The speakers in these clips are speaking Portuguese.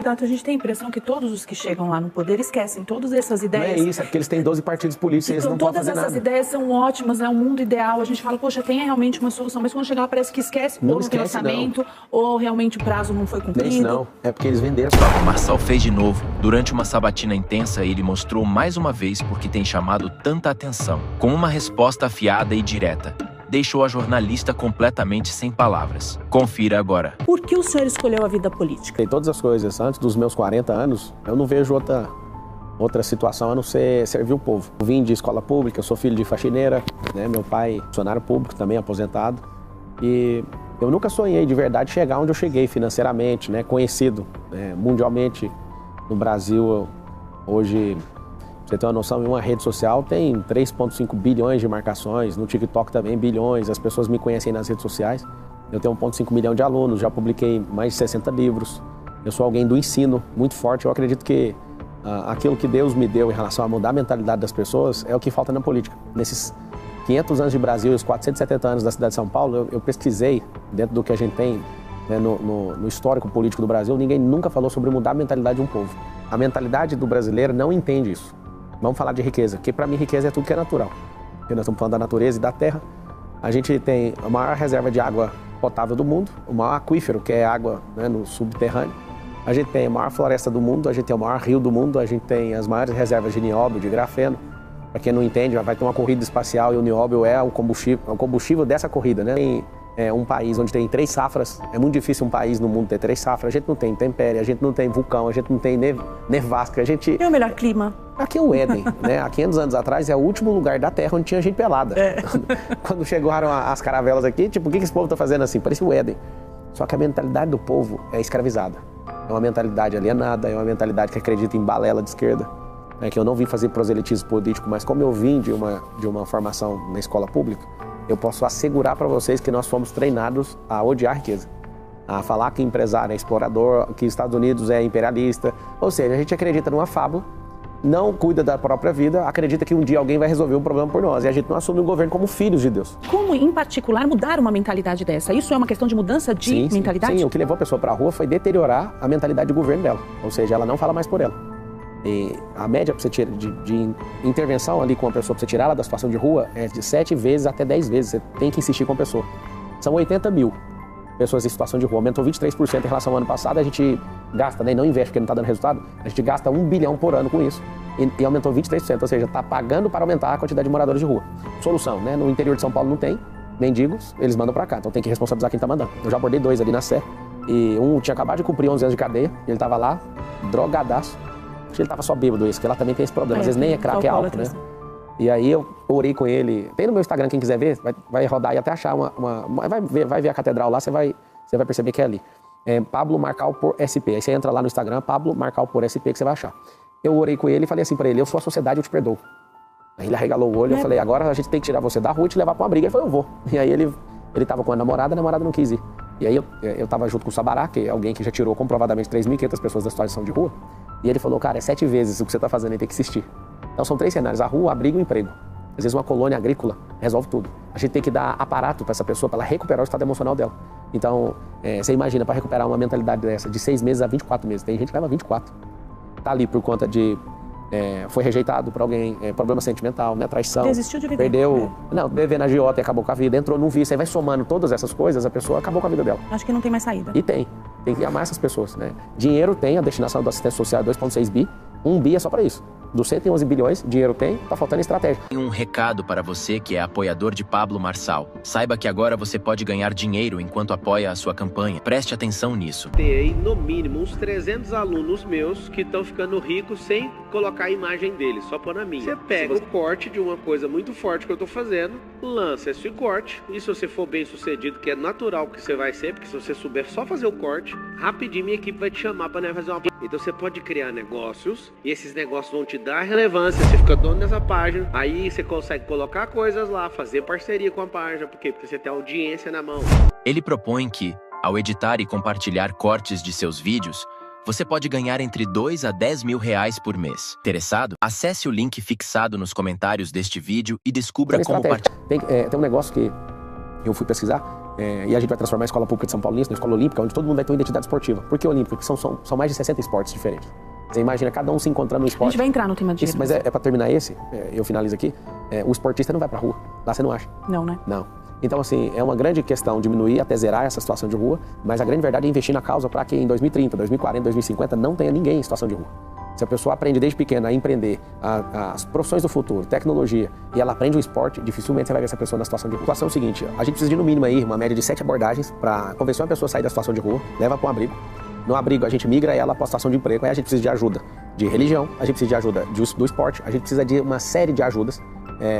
candidato, a gente tem a impressão que todos os que chegam lá no poder esquecem todas essas ideias. Não é isso, é porque eles têm 12 partidos políticos e eles não podem fazer nada. Todas essas ideias são ótimas, é um mundo ideal. A gente fala, poxa, tem realmente uma solução, mas quando chega lá parece que esquece, ou não tem orçamento, ou realmente o prazo não foi cumprido. Nem isso não, é porque eles venderam. Pablo Marçal fez de novo. Durante uma sabatina intensa, ele mostrou mais uma vez por que tem chamado tanta atenção. Com uma resposta afiada e direta, deixou a jornalista completamente sem palavras. Confira agora. Por que o senhor escolheu a vida política? Tem todas as coisas. Antes dos meus 40 anos, eu não vejo outra situação a não ser servir o povo. Eu vim de escola pública, eu sou filho de faxineira, né? Meu pai, funcionário público, também aposentado. E eu nunca sonhei de verdade chegar onde eu cheguei financeiramente, né? Conhecido mundialmente no Brasil. Hoje, pra você ter uma noção, em uma rede social tem 3,5 bilhões de marcações, no TikTok também bilhões, as pessoas me conhecem nas redes sociais. Eu tenho 1,5 milhão de alunos, já publiquei mais de 60 livros. Eu sou alguém do ensino muito forte, eu acredito que aquilo que Deus me deu em relação a mudar a mentalidade das pessoas é o que falta na política. Nesses 500 anos de Brasil e os 470 anos da cidade de São Paulo, eu pesquisei, dentro do que a gente tem, né, no histórico político do Brasil, ninguém nunca falou sobre mudar a mentalidade de um povo. A mentalidade do brasileiro não entende isso. Vamos falar de riqueza, porque para mim riqueza é tudo que é natural. Porque nós estamos falando da natureza e da terra. A gente tem a maior reserva de água potável do mundo, o maior aquífero, que é água, né, no subterrâneo. A gente tem a maior floresta do mundo, a gente tem o maior rio do mundo, a gente tem as maiores reservas de nióbio, de grafeno. Para quem não entende, vai ter uma corrida espacial e o nióbio é o combustível dessa corrida, né? Tem um país onde tem 3 safras, é muito difícil um país no mundo ter 3 safras. A gente não tem intempérie, a gente não tem vulcão, a gente não tem nevasca, a gente... E o melhor clima? Aqui é o Éden, né? Há 500 anos atrás é o último lugar da Terra onde tinha gente pelada. Quando chegaram as caravelas aqui, tipo, o que esse povo tá fazendo assim? Parecia o Éden. Só que a mentalidade do povo é escravizada. É uma mentalidade alienada, é uma mentalidade que acredita em balela de esquerda. Que eu não vim fazer proselitismo político, mas como eu vim de uma formação na escola pública, eu posso assegurar para vocês que nós fomos treinados a odiar a riqueza. A falar que empresário é explorador, que Estados Unidos é imperialista. Ou seja, a gente acredita numa fábula, não cuida da própria vida, acredita que um dia alguém vai resolver um problema por nós. E a gente não assume o governo como filhos de Deus. Como, em particular, mudar uma mentalidade dessa? Isso é uma questão de mudança de mentalidade? Sim, o que levou a pessoa para a rua foi deteriorar a mentalidade de governo dela. Ou seja, ela não fala mais por ela. E a média pra você tirar de intervenção ali com a pessoa, para você tirar ela da situação de rua, é de 7 vezes até 10 vezes. Você tem que insistir com a pessoa. São 80 mil pessoas em situação de rua. Aumentou 23% em relação ao ano passado. A gente gasta, né, e não investe porque não está dando resultado. A gente gasta 1 bilhão por ano com isso. E aumentou 23%, ou seja, está pagando para aumentar a quantidade de moradores de rua. Solução, né? No interior de São Paulo não tem mendigos, eles mandam para cá. Então tem que responsabilizar quem está mandando. Eu já abordei 2 ali na Sé. E um tinha acabado de cumprir 11 anos de cadeia. Ele estava lá, drogadaço. Acho que ele tava só bêbado isso, porque ela também tem esse problema. Às vezes nem é crack, é álcool, né? E aí eu orei com ele. Tem no meu Instagram, quem quiser ver, vai rodar e até achar vai ver a catedral lá, você vai perceber que é ali. É Pablo Marçal por SP. Aí você entra lá no Instagram, Pablo Marçal por SP, que você vai achar. Eu orei com ele e falei assim pra ele, eu sou a sociedade, eu te perdoo. Aí ele arregalou o olho, eu falei, agora a gente tem que tirar você da rua e te levar pra uma briga. Ele falou, eu vou. E aí ele tava com a namorada não quis ir. E aí eu tava junto com o Sabará, que é alguém que já tirou comprovadamente 3.500 pessoas da situação de rua. E ele falou, cara, é 7 vezes o que você tá fazendo e tem que insistir. Então são 3 cenários, a rua, a briga e o emprego. Às vezes uma colônia agrícola resolve tudo. A gente tem que dar aparato para essa pessoa, para ela recuperar o estado emocional dela. Então, você imagina, para recuperar uma mentalidade dessa, de 6 meses a 24 meses. Tem gente que leva 24. Tá ali por conta de... foi rejeitado por alguém, problema sentimental, né, traição. Desistiu de viver. Perdeu, não, beber na agiota e acabou com a vida, entrou num vício, aí vai somando todas essas coisas, a pessoa acabou com a vida dela. Acho que não tem mais saída. E tem que amar essas pessoas, né. Dinheiro tem, a destinação do assistência social é 2,6 bi, 1 bi é só para isso. Dos 111 bilhões, dinheiro tem, tá faltando estratégia. Tem um recado para você que é apoiador de Pablo Marçal. Saiba que agora você pode ganhar dinheiro enquanto apoia a sua campanha. Preste atenção nisso. Tem aí, no mínimo, uns 300 alunos meus que estão ficando ricos sem colocar a imagem deles, só pôr na minha. Você pega o corte de uma coisa muito forte que eu tô fazendo, lança esse corte, e se você for bem sucedido, que é natural que você vai ser, porque se você souber só fazer o corte, rapidinho minha equipe vai te chamar para fazer uma... Então você pode criar negócios, e esses negócios vão te dar relevância, você fica dono dessa página, aí você consegue colocar coisas lá, fazer parceria com a página, por quê? Porque você tem audiência na mão. Ele propõe que, ao editar e compartilhar cortes de seus vídeos, você pode ganhar entre 2 a 10 mil reais por mês. Interessado? Acesse o link fixado nos comentários deste vídeo e descubra como participar. Tem um negócio que eu fui pesquisar, E a gente vai transformar a escola pública de São Paulo nisso, na escola olímpica, onde todo mundo vai ter uma identidade esportiva. Por que olímpica? Porque são mais de 60 esportes diferentes. Você imagina cada um se encontrando no esporte. A gente vai entrar no tema disso. Mas é para terminar eu finalizo aqui. O esportista não vai pra rua. Lá você não acha. Não, né? Não. Então, assim, é uma grande questão diminuir até zerar essa situação de rua, mas a grande verdade é investir na causa para que em 2030, 2040, 2050 não tenha ninguém em situação de rua. Se a pessoa aprende desde pequena a empreender as profissões do futuro, tecnologia, e ela aprende o esporte, dificilmente você vai ver essa pessoa na situação de rua. A situação é o seguinte, a gente precisa de no mínimo aí uma média de 7 abordagens para convencer uma pessoa a sair da situação de rua, leva para um abrigo. No abrigo a gente migra ela para a situação de emprego, aí a gente precisa de ajuda de religião, a gente precisa de ajuda do esporte, a gente precisa de uma série de ajudas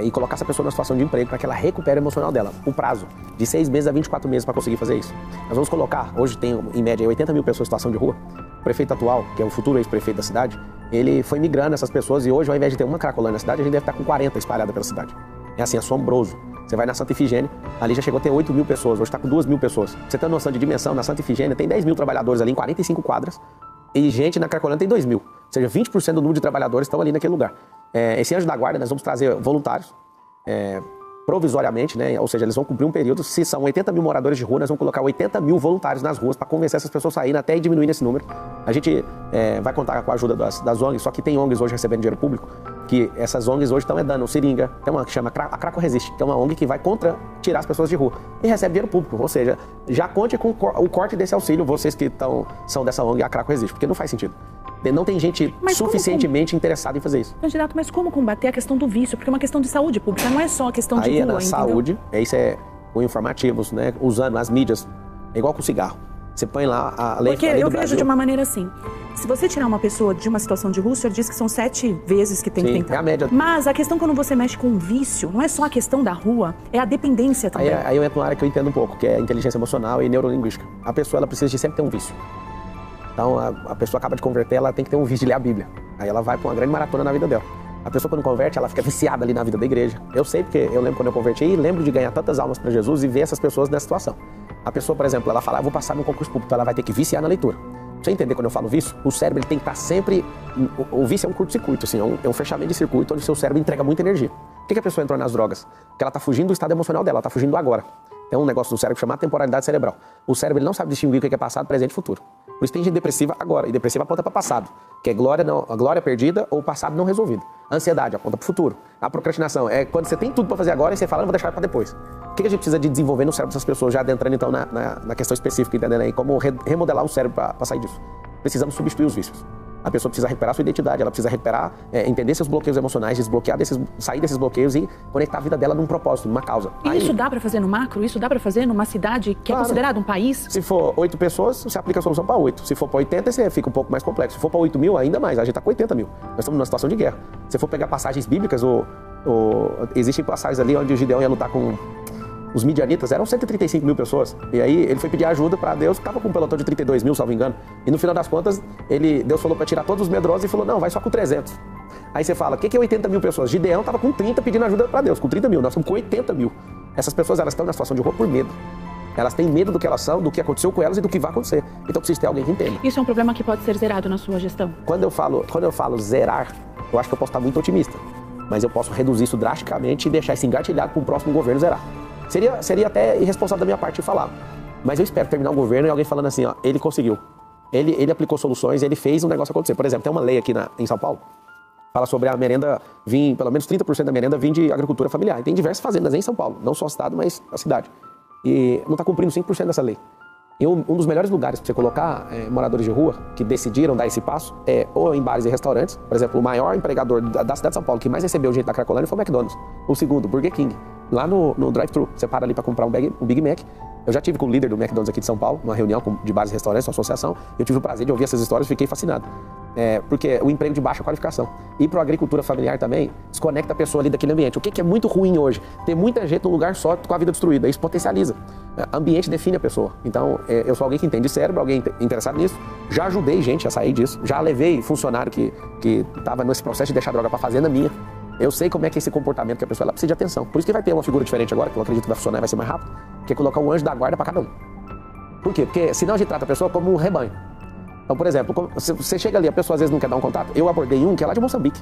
e colocar essa pessoa na situação de emprego para que ela recupere o emocional dela. O prazo de 6 meses a 24 meses para conseguir fazer isso. Nós vamos colocar, hoje tem em média 80 mil pessoas em situação de rua. O prefeito atual, que é o futuro ex-prefeito da cidade, ele foi migrando essas pessoas e hoje, ao invés de ter uma Cracolândia na cidade, a gente deve estar com 40 espalhadas pela cidade. É assim, assombroso. Você vai na Santa Ifigênia, ali já chegou a ter 8 mil pessoas, hoje está com 2 mil pessoas. Pra você ter uma noção de dimensão, na Santa Ifigênia tem 10 mil trabalhadores ali em 45 quadras e gente na Cracolândia tem 2 mil. Ou seja, 20% do número de trabalhadores estão ali naquele lugar. Esse Anjo da Guarda, nós vamos trazer voluntários, provisoriamente, né? Ou seja, eles vão cumprir um período. Se são 80 mil moradores de rua, nós vamos colocar 80 mil voluntários nas ruas para convencer essas pessoas a saírem até diminuir esse número. A gente vai contar com a ajuda das ONGs, só que tem ONGs hoje recebendo dinheiro público, que essas ONGs hoje estão dando seringa, tem uma que chama a Craco Resiste, que é uma ONG que vai tirar as pessoas de rua e recebe dinheiro público, ou seja, já conte com o corte desse auxílio, vocês que são dessa ONG, a Craco Resiste, porque não faz sentido. Não tem gente suficientemente interessada em fazer isso. Candidato, mas como combater a questão do vício? Porque é uma questão de saúde pública, não é só a questão de rua, na entendeu? saúde, isso é com informativos, né, usando as mídias, é igual com cigarro. Você põe lá a lei. Porque eu vejo de uma maneira assim, se você tirar uma pessoa de uma situação de rua, o senhor diz que são 7 vezes que tem que tentar. É a média. Mas a questão quando você mexe com o vício, não é só a questão da rua, é a dependência também. Aí eu entro numa área que eu entendo um pouco, que é a inteligência emocional e neurolinguística. A pessoa, ela precisa de sempre ter um vício. Então, a pessoa acaba de converter, ela tem que ter um vício de ler a Bíblia. Aí ela vai para uma grande maratona na vida dela. A pessoa, quando converte, ela fica viciada ali na vida da igreja. Eu sei, porque eu lembro quando eu converti e lembro de ganhar tantas almas para Jesus e ver essas pessoas nessa situação. A pessoa, por exemplo, ela fala, eu vou passar no concurso público, então ela vai ter que viciar na leitura. Pra você entender quando eu falo vício, o cérebro ele tem que estar sempre... O vício é um curto-circuito, assim, é um fechamento de circuito onde o seu cérebro entrega muita energia. Por que a pessoa entrou nas drogas? Porque ela está fugindo do estado emocional dela, ela está fugindo do agora. Tem um negócio do cérebro chamado temporalidade cerebral. O cérebro ele não sabe distinguir o que é passado, presente e futuro. Por isso tem gente depressiva agora, e depressiva aponta para passado, que é a glória perdida ou o passado não resolvido. A ansiedade aponta para o futuro. A procrastinação é quando você tem tudo para fazer agora e você fala, não vou deixar para depois. O que a gente precisa de desenvolver no cérebro dessas pessoas, já adentrando então na questão específica, entendendo aí, como remodelar o cérebro para sair disso. Precisamos substituir os vícios. A pessoa precisa recuperar sua identidade, ela precisa recuperar, entender seus bloqueios emocionais, sair desses bloqueios e conectar a vida dela num propósito, numa causa. E isso dá para fazer no macro? Isso dá para fazer numa cidade que é considerada um país? Se for 8 pessoas, você aplica a solução para 8. Se for para 80, você fica um pouco mais complexo. Se for para 8 mil, ainda mais. A gente está com 80 mil. Nós estamos numa situação de guerra. Se for pegar passagens bíblicas, existem passagens ali onde o Gideão ia lutar com os midianitas, eram 135 mil pessoas. E aí ele foi pedir ajuda para Deus, que estava com um pelotão de 32 mil, salvo engano. E no final das contas, Deus falou para tirar todos os medrosos e falou, não, vai só com 300. Aí você fala, o que é 80 mil pessoas? Gideão estava com 30 pedindo ajuda para Deus, com 30 mil. Nós estamos com 80 mil. Essas pessoas, elas estão na situação de rua por medo. Elas têm medo do que elas são, do que aconteceu com elas e do que vai acontecer. Então precisa ter alguém que entenda. Isso é um problema que pode ser zerado na sua gestão? Quando eu falo zerar, eu acho que eu posso estar muito otimista. Mas eu posso reduzir isso drasticamente e deixar isso engatilhado para o próximo governo zerar. Seria até irresponsável da minha parte falar. Mas eu espero terminar o governo e alguém falando assim, ó, ele conseguiu. Ele aplicou soluções, ele fez um negócio acontecer. Por exemplo, tem uma lei aqui em São Paulo, fala sobre a merenda pelo menos 30% da merenda vir de agricultura familiar. E tem diversas fazendas em São Paulo, não só o estado, mas a cidade. E não está cumprindo 100% dessa lei. E um dos melhores lugares para você colocar moradores de rua que decidiram dar esse passo é ou em bares e restaurantes. Por exemplo, o maior empregador da cidade de São Paulo que mais recebeu gente da Cracolândia foi o McDonald's. O segundo, Burger King. Lá no drive-thru, você para ali para comprar um Big Mac. Eu já tive com o líder do McDonald's aqui de São Paulo, numa reunião de bares e restaurantes, uma associação. Eu tive o prazer de ouvir essas histórias e fiquei fascinado. Porque o emprego de baixa qualificação. E para a agricultura familiar também, desconecta a pessoa ali daquele ambiente. O que é muito ruim hoje? Ter muita gente num lugar só com a vida destruída. Isso potencializa. Ambiente define a pessoa. Então, eu sou alguém que entende cérebro, alguém interessado nisso. Já ajudei gente a sair disso. Já levei funcionário que estava nesse processo de deixar droga para fazenda minha. Eu sei como é que esse comportamento que a pessoa ela precisa de atenção. Por isso que vai ter uma figura diferente agora, que eu acredito que vai funcionar e vai ser mais rápido, que é colocar um anjo da guarda para cada um. Por quê? Porque senão a gente trata a pessoa como um rebanho. Então, por exemplo, você chega ali, a pessoa às vezes não quer dar um contato. Eu abordei um que é lá de Moçambique.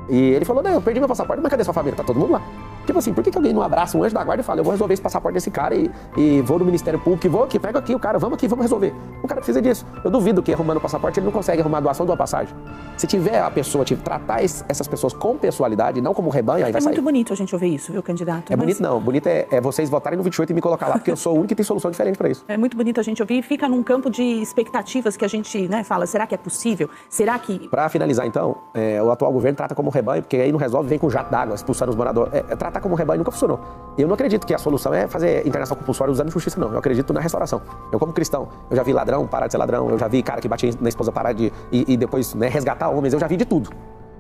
E ele falou, não, eu perdi meu passaporte, mas cadê sua família? Tá todo mundo lá. Tipo assim, por que alguém não abraça um anjo da guarda e fala, eu vou resolver esse passaporte desse cara e vou no Ministério Público, vou aqui, pego aqui o cara, vamos aqui, vamos resolver. O cara precisa disso. Eu duvido que arrumando o passaporte ele não consegue arrumar a doação de uma passagem. Se tiver a pessoa, tratar essas pessoas com pessoalidade, não como rebanho, aí vai sair. É muito bonito a gente ouvir isso, viu, candidato? É bonito não, bonito é vocês votarem no 28 e me colocar lá, porque eu sou o único que tem solução diferente para isso. É muito bonito a gente ouvir e fica num campo de expectativas que a gente, né, fala, será que é possível? Será que... Para finalizar então, o atual governo trata como rebanho, porque aí não resolve, vem com jato d'água, expulsando os moradores. Tratar como rebanho nunca funcionou. Eu não acredito que a solução é fazer internação compulsória usando justiça, não. Eu acredito na restauração. Eu, como cristão, eu já vi ladrão parar de ser ladrão, eu já vi cara que batia na esposa parar e depois, né, resgatar homens, eu já vi de tudo.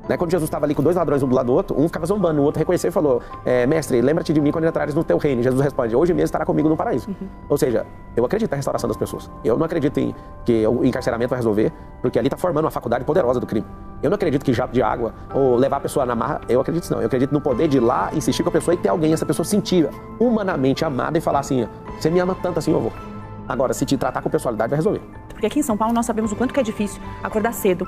Né, quando Jesus estava ali com 2 ladrões um do lado do outro, um ficava zombando, o outro reconheceu e falou, mestre, lembra-te de mim quando entrares no teu reino. E Jesus responde, hoje mesmo estará comigo no paraíso. Ou seja, eu acredito na restauração das pessoas. Eu não acredito em que o encarceramento vai resolver, porque ali está formando uma faculdade poderosa do crime. Eu não acredito que jato de água ou levar a pessoa na marra, eu acredito não. Eu acredito no poder de ir lá, insistir com a pessoa e ter alguém, essa pessoa sentir humanamente amada e falar assim, você me ama tanto assim, eu vou. Agora, se te tratar com pessoalidade, vai resolver. Porque aqui em São Paulo nós sabemos o quanto que é difícil acordar cedo,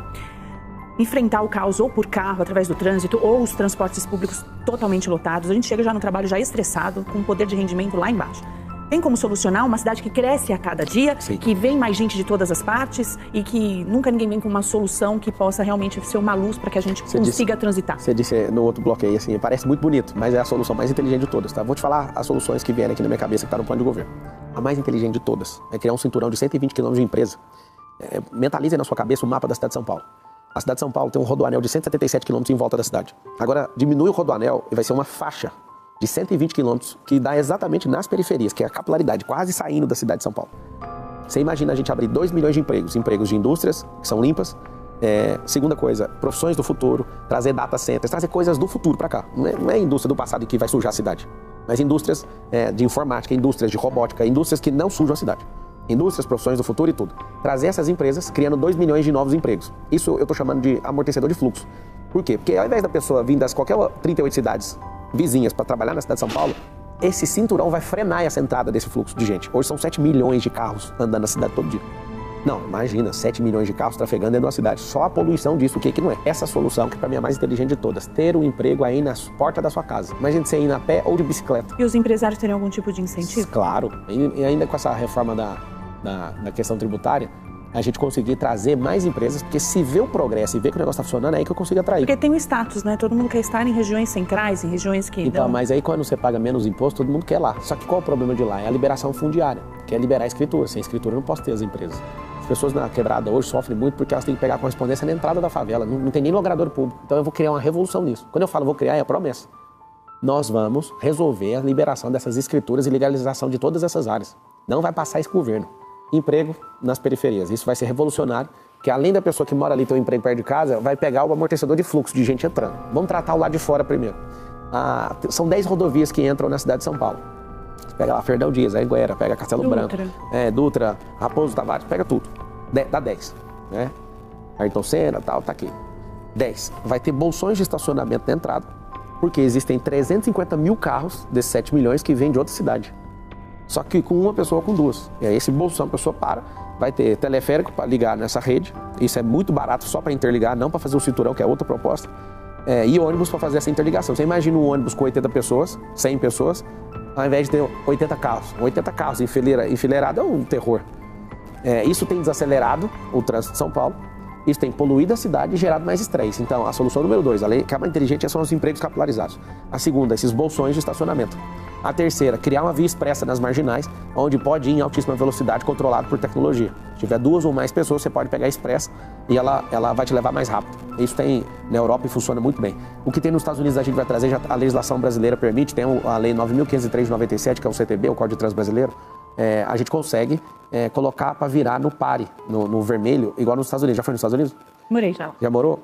enfrentar o caos ou por carro, através do trânsito, ou os transportes públicos totalmente lotados. A gente chega já no trabalho já estressado, com o poder de rendimento lá embaixo. Tem como solucionar uma cidade que cresce a cada dia, Sim. que vem mais gente de todas as partes e que nunca ninguém vem com uma solução que possa realmente ser uma luz para que a gente consiga transitar. Você disse no outro bloco aí, assim, parece muito bonito, mas é a solução mais inteligente de todas, tá? Vou te falar as soluções que vieram aqui na minha cabeça, que tá no plano de governo. A mais inteligente de todas é criar um cinturão de 120 km de empresa. Mentalize na sua cabeça o mapa da cidade de São Paulo. A cidade de São Paulo tem um rodoanel de 177 km em volta da cidade. Agora, diminui o rodoanel e vai ser uma faixa de 120 km que dá exatamente nas periferias, que é a capilaridade, quase saindo da cidade de São Paulo. Você imagina a gente abrir 2 milhões de empregos de indústrias, que são limpas. Segunda coisa, profissões do futuro, trazer data centers, trazer coisas do futuro para cá. Não é a indústria do passado que vai sujar a cidade, mas indústrias de informática, indústrias de robótica, indústrias que não sujam a cidade. Indústrias, profissões do futuro e tudo. Trazer essas empresas, criando 2 milhões de novos empregos. Isso eu estou chamando de amortecedor de fluxo. Por quê? Porque ao invés da pessoa vir das qualquer 38 cidades vizinhas para trabalhar na cidade de São Paulo, esse cinturão vai frenar essa entrada desse fluxo de gente. Hoje são 7 milhões de carros andando na cidade todo dia. Não, imagina, 7 milhões de carros trafegando dentro de uma cidade. Só a poluição disso, o que não é? Essa solução, que para mim é a mais inteligente de todas, ter um emprego aí na porta da sua casa. Imagina você ir a pé ou de bicicleta. E os empresários teriam algum tipo de incentivo? Claro, e ainda com essa reforma da questão tributária, a gente conseguir trazer mais empresas, porque se vê o progresso e vê que o negócio está funcionando, é aí que eu consigo atrair. Porque tem um status, né? Todo mundo quer estar em regiões centrais, em regiões que Então, dão... mas aí quando você paga menos imposto, todo mundo quer lá. Só que qual é o problema de lá? É a liberação fundiária, que é liberar a escritura. Sem escritura eu não posso ter as empresas. As pessoas na quebrada hoje sofrem muito porque elas têm que pegar a correspondência na entrada da favela. Não tem nem logrador público. Então eu vou criar uma revolução nisso. Quando eu falo vou criar, é a promessa. Nós vamos resolver a liberação dessas escrituras e legalização de todas essas áreas. Não vai passar esse governo. Emprego nas periferias. Isso vai ser revolucionário, que além da pessoa que mora ali ter um emprego perto de casa, vai pegar o amortecedor de fluxo de gente entrando. Vamos tratar o lado de fora primeiro. São 10 rodovias que entram na cidade de São Paulo. Você pega lá Fernão Dias, Anhanguera, pega Castelo Branco, Dutra, Raposo Tavares, pega tudo. Dá 10, né? Ayrton Senna, tal, tá aqui. 10. Vai ter bolsões de estacionamento na entrada, porque existem 350 mil carros desses 7 milhões que vêm de outra cidade. Só que com uma pessoa ou com duas. E aí esse bolsão a pessoa para, vai ter teleférico para ligar nessa rede. Isso é muito barato só para interligar, não para fazer um cinturão, que é outra proposta. E ônibus para fazer essa interligação. Você imagina um ônibus com 80 pessoas, 100 pessoas, ao invés de ter 80 carros. 80 carros enfileirado é um terror. Isso tem desacelerado o trânsito de São Paulo. Isso tem poluído a cidade e gerado mais estresse. Então, a solução número 2, além de mais inteligente, são os empregos capilarizados. A segunda, esses bolsões de estacionamento. A terceira, criar uma via expressa nas marginais, onde pode ir em altíssima velocidade, controlado por tecnologia. Se tiver 2 ou mais pessoas, você pode pegar a expressa e ela vai te levar mais rápido. Isso tem na Europa e funciona muito bem. O que tem nos Estados Unidos a gente vai trazer, já a legislação brasileira permite, tem a lei 9.503 de 97, que é o CTB, o Código de Trânsito Brasileiro. A gente consegue colocar para virar no pare, no vermelho, igual nos Estados Unidos. Já foi nos Estados Unidos? Morei já. Já morou?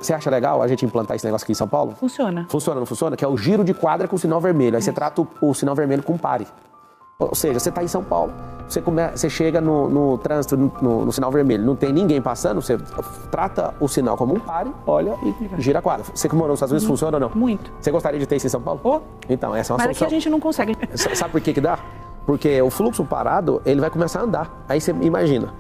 Você acha legal a gente implantar esse negócio aqui em São Paulo? Funciona. Funciona, não funciona? Que é o giro de quadra com o sinal vermelho. Aí você trata o sinal vermelho com pare. Ou seja, você está em São Paulo, você chega no trânsito, no sinal vermelho, não tem ninguém passando, você trata o sinal como um pare, olha e gira a quadra. Você que morou nos Estados Unidos, funciona ou não? Muito. Você gostaria de ter isso em São Paulo? Então, essa é uma solução. Mas aqui a gente não consegue. Sabe por que dá? Porque o fluxo parado, ele vai começar a andar. Aí você imagina,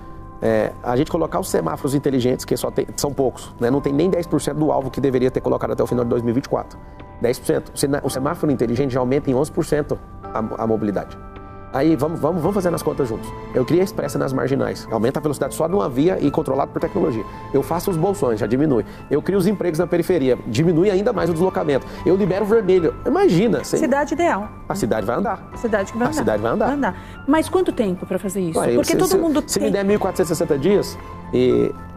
a gente colocar os semáforos inteligentes, que são poucos, né? Não tem nem 10% do alvo que deveria ter colocado até o final de 2024. 10%. O semáforo inteligente já aumenta em 11% a mobilidade. Aí, vamos fazer as contas juntos. Eu crio a expressa nas marginais, aumenta a velocidade só numa via e controlado por tecnologia. Eu faço os bolsões, já diminui. Eu crio os empregos na periferia, diminui ainda mais o deslocamento. Eu libero o vermelho. Imagina. Cidade ideal. A cidade vai andar. A cidade vai andar. Mas quanto tempo para fazer isso? Porque todo mundo tem... Se me der 1.460 dias,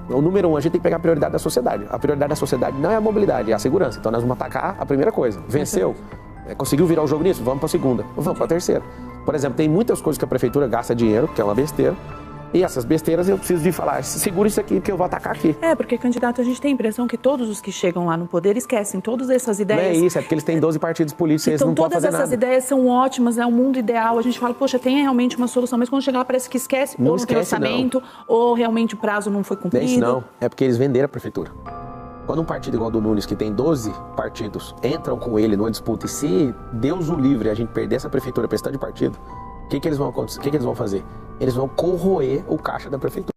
o número 1, a gente tem que pegar a prioridade da sociedade. A prioridade da sociedade não é a mobilidade, é a segurança. Então nós vamos atacar a primeira coisa. Venceu? Conseguiu virar o jogo nisso? Vamos para a segunda. Vamos para a terceira. Por exemplo, tem muitas coisas que a prefeitura gasta dinheiro, que é uma besteira, e essas besteiras eu preciso de falar, segura isso aqui que eu vou atacar aqui. Porque, candidato, a gente tem a impressão que todos os que chegam lá no poder esquecem todas essas ideias. Não é isso, é porque eles têm 12 partidos políticos e eles não podem fazer nada. Todas essas ideias são ótimas, é um mundo ideal, a gente fala, poxa, tem realmente uma solução, mas quando chega lá parece que esquece, ou não tem orçamento, ou realmente o prazo não foi cumprido. Isso não, é porque eles venderam a prefeitura. Quando um partido igual do Nunes, que tem 12 partidos, entram com ele numa disputa, e se Deus o livre a gente perder essa prefeitura para esse tanto de partido, o que eles vão fazer? Eles vão corroer o caixa da prefeitura.